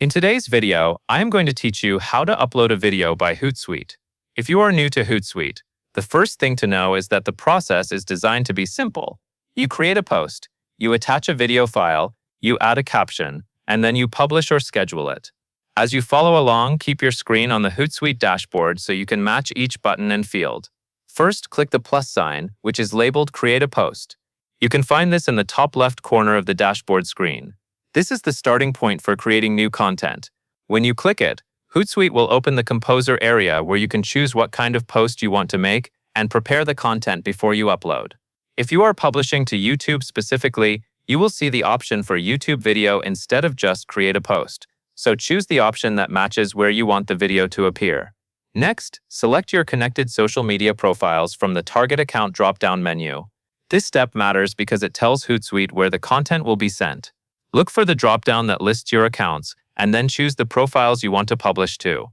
In today's video, I am going to teach you how to upload a video by Hootsuite. If you are new to Hootsuite, the first thing to know is that the process is designed to be simple. You create a post, you attach a video file, you add a caption, and then you publish or schedule it. As you follow along, keep your screen on the Hootsuite dashboard so you can match each button and field. First, click the plus sign, which is labeled Create a Post. You can find this in the top left corner of the dashboard screen. This is the starting point for creating new content. When you click it, Hootsuite will open the Composer area where you can choose what kind of post you want to make and prepare the content before you upload. If you are publishing to YouTube specifically, you will see the option for YouTube video instead of just Create a Post. So choose the option that matches where you want the video to appear. Next, select your connected social media profiles from the Target Account drop-down menu. This step matters because it tells Hootsuite where the content will be sent. Look for the drop-down that lists your accounts, and then choose the profiles you want to publish to.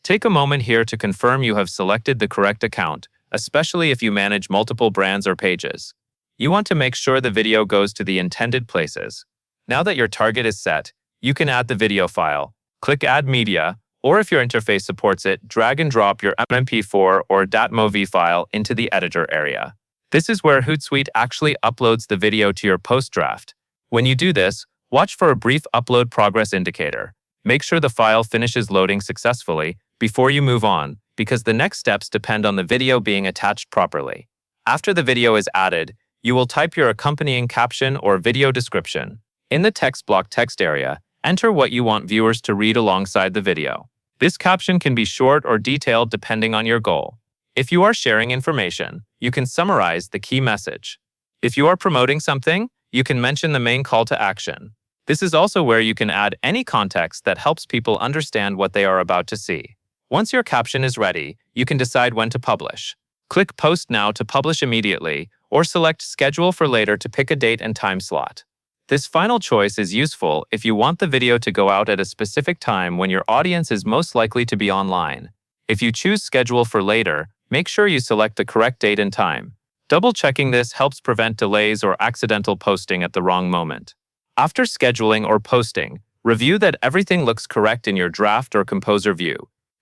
Take a moment here to confirm you have selected the correct account, especially if you manage multiple brands or pages. You want to make sure the video goes to the intended places. Now that your target is set, you can add the video file. Click Add Media, or if your interface supports it, drag and drop your MP4 or .mov file into the editor area. This is where Hootsuite actually uploads the video to your post draft. When you do this, watch for a brief upload progress indicator. Make sure the file finishes loading successfully before you move on, because the next steps depend on the video being attached properly. After the video is added, you will type your accompanying caption or video description. In the text block text area, enter what you want viewers to read alongside the video. This caption can be short or detailed depending on your goal. If you are sharing information, you can summarize the key message. If you are promoting something, you can mention the main call to action. This is also where you can add any context that helps people understand what they are about to see. Once your caption is ready, you can decide when to publish. Click Post Now to publish immediately, or select Schedule for later to pick a date and time slot. This final choice is useful if you want the video to go out at a specific time when your audience is most likely to be online. If you choose Schedule for later, make sure you select the correct date and time. Double-checking this helps prevent delays or accidental posting at the wrong moment. After scheduling or posting, review that everything looks correct in your draft or composer view.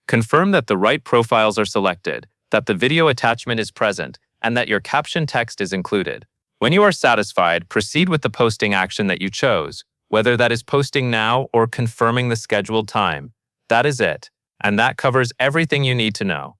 Confirm that the right profiles are selected, that the video attachment is present, and that your caption text is included. When you are satisfied, proceed with the posting action that you chose, whether that is posting now or confirming the scheduled time. That is it, and that covers everything you need to know.